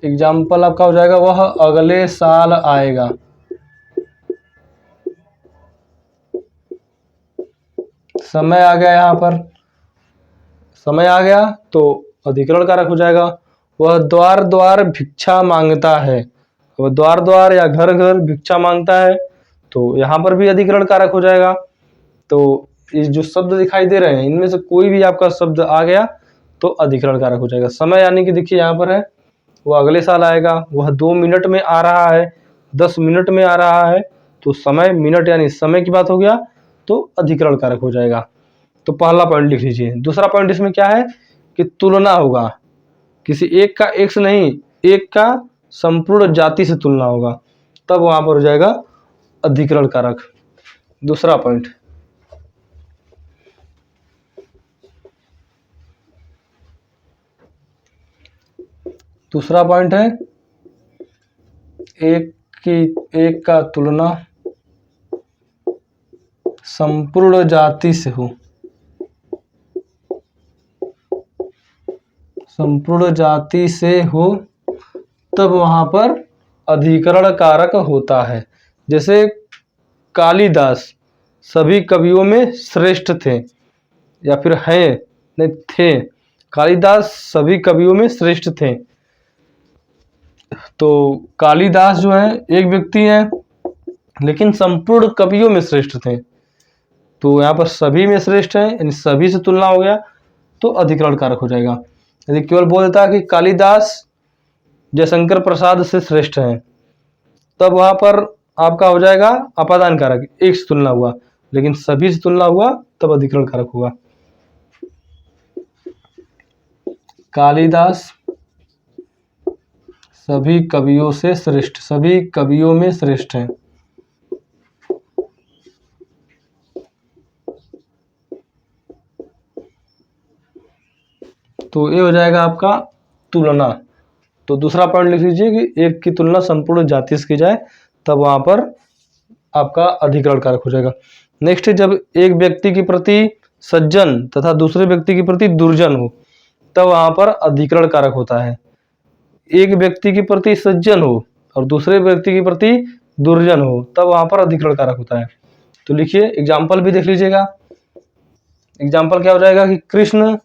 एग्जाम्पल आपका हो जाएगा वह अगले साल आएगा। समय आ गया, यहाँ पर समय आ गया तो अधिकरण कारक हो जाएगा। वह द्वार द्वार भिक्षा मांगता है, वह द्वार द्वार या घर घर भिक्षा मांगता है, तो यहाँ पर भी अधिकरण कारक हो जाएगा। तो ये जो शब्द दिखाई दे रहे हैं इनमें से कोई भी आपका शब्द आ गया तो अधिकरण कारक हो जाएगा। समय यानी कि देखिए यहाँ पर है वो अगले साल आएगा, वह 2 मिनट में आ रहा है, 10 मिनट में आ रहा है, तो समय मिनट यानी समय की बात हो गया तो अधिकरण कारक हो जाएगा। तो पहला पॉइंट लिख लीजिए। दूसरा पॉइंट इसमें क्या है कि तुलना होगा, किसी एक का एक से नहीं, एक का संपूर्ण जाति से तुलना होगा, तब वहां पर हो जाएगा अधिकरण कारक। दूसरा पॉइंट, दूसरा पॉइंट है एक का तुलना संपूर्ण जाति से हो, संपूर्ण जाति से हो तब वहां पर अधिकरण कारक होता है। जैसे कालिदास सभी कवियों में श्रेष्ठ थे, या फिर हैं, नहीं थे, कालिदास सभी कवियों में श्रेष्ठ थे। तो कालिदास जो है एक व्यक्ति है लेकिन संपूर्ण कवियों में श्रेष्ठ थे, तो यहाँ पर सभी में श्रेष्ठ है यानी सभी से तुलना हो गया तो अधिकरण कारक हो जाएगा। यदि केवल बोल देता कि कालिदास जयशंकर प्रसाद से श्रेष्ठ है, तब वहां पर आपका हो जाएगा अपादान कारक, एक से तुलना हुआ, लेकिन सभी से तुलना हुआ तब अधिकरण कारक होगा। कालिदास सभी कवियों से श्रेष्ठ, सभी कवियों में श्रेष्ठ है, तो ये हो जाएगा आपका तुलना। तो दूसरा पॉइंट लिख लीजिए कि एक की तुलना संपूर्ण जाति से की जाए तब वहां पर आपका अधिकरण कारक हो जाएगा। नेक्स्ट, जब एक व्यक्ति के प्रति सज्जन तथा दूसरे व्यक्ति के प्रति दुर्जन हो तब वहां पर अधिकरण कारक होता है। एक व्यक्ति के प्रति सज्जन हो और दूसरे व्यक्ति के प्रति दुर्जन हो तब वहां पर अधिकरण कारक होता है। तो लिखिए, एग्जाम्पल भी देख लीजिएगा। एग्जाम्पल क्या हो जाएगा कि कृष्ण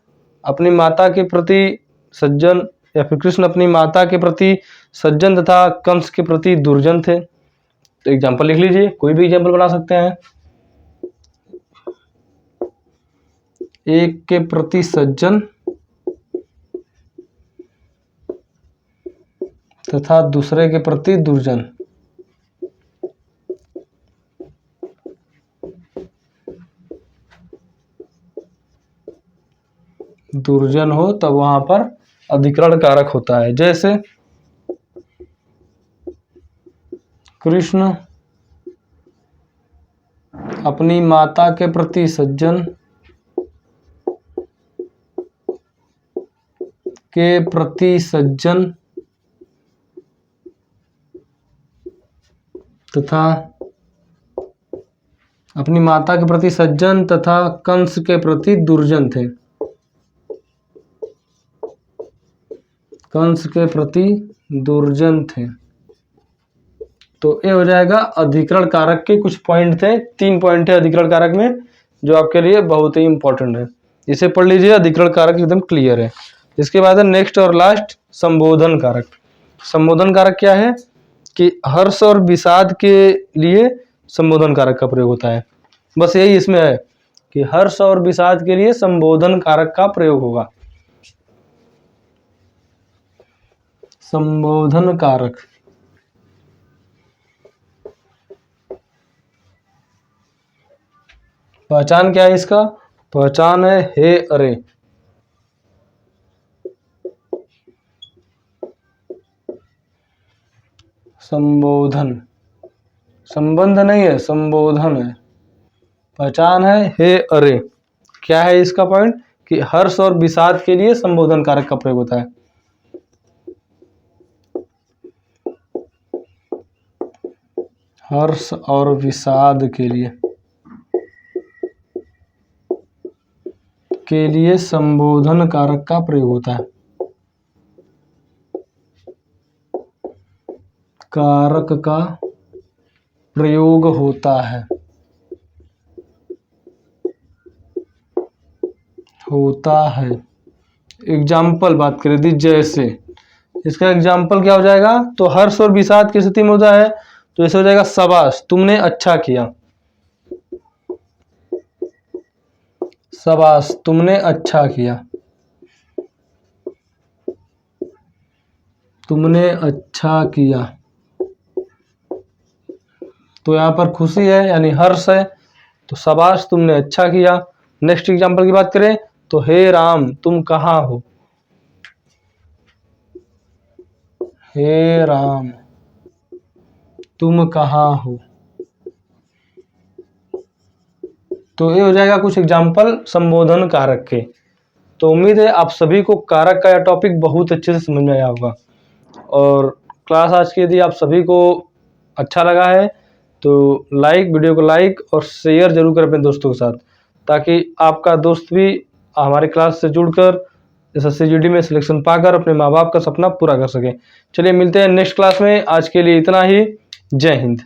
अपनी माता के प्रति सज्जन, या फिर कृष्ण अपनी माता के प्रति सज्जन तथा कंस के प्रति दुर्जन थे। तो एग्जाम्पल लिख लीजिए, कोई भी एग्जाम्पल बना सकते हैं। एक के प्रति सज्जन तथा दूसरे के प्रति दुर्जन। दुर्जन हो तब वहां पर अधिकरण कारक होता है। जैसे कृष्ण अपनी माता के प्रति सज्जन के प्रति सज्जन तथा अपनी माता के प्रति सज्जन तथा कंस के प्रति दुर्जन थे, कंस के प्रति दुर्जन थे। तो ये हो जाएगा अधिकरण कारक के कुछ पॉइंट थे, 3 पॉइंट है अधिकरण कारक में जो आपके लिए बहुत ही इंपॉर्टेंट है। इसे पढ़ लीजिए, अधिकरण कारक एकदम क्लियर है। इसके बाद है नेक्स्ट और लास्ट, संबोधन कारक। संबोधन कारक क्या है कि हर्ष और विषाद के लिए संबोधन कारक का प्रयोग होता है। बस यही इसमें है कि हर्ष और विषाद के लिए संबोधन कारक का प्रयोग होगा। संबोधन कारक, पहचान क्या है इसका? पहचान है हे अरे। संबोधन, संबंध नहीं है, संबोधन है। पहचान है हे अरे। क्या है इसका पॉइंट कि हर्ष और विषाद के लिए संबोधन कारक का प्रयोग होता है। हर्ष और विषाद के लिए संबोधन कारक का प्रयोग होता है। कारक का प्रयोग होता है। होता है। एग्जाम्पल बात करें दी जैसे, इसका एग्जाम्पल क्या हो जाएगा? तो हर्ष और विषाद की स्थिति में होता है तो ऐसे हो जाएगा शाबाश तुमने अच्छा किया, शाबाश तुमने अच्छा किया, तुमने अच्छा किया। तो यहाँ पर खुशी है यानी हर्ष है, तो शाबाश तुमने अच्छा किया। नेक्स्ट एग्जाम्पल की बात करें तो हे राम तुम कहाँ हो, हे राम तुम कहाँ हो। तो ये हो जाएगा कुछ एग्जाम्पल संबोधन कारक के। तो उम्मीद है आप सभी को कारक का यह टॉपिक बहुत अच्छे से समझ में आया होगा। और क्लास आज की यदि आप सभी को अच्छा लगा है तो वीडियो को लाइक और शेयर जरूर करें अपने दोस्तों के साथ, ताकि आपका दोस्त भी हमारे क्लास से जुड़कर SSC में सिलेक्शन पाकर अपने माँ बाप का सपना पूरा कर सके। चलिए मिलते हैं नेक्स्ट क्लास में, आज के लिए इतना ही। जय हिंद।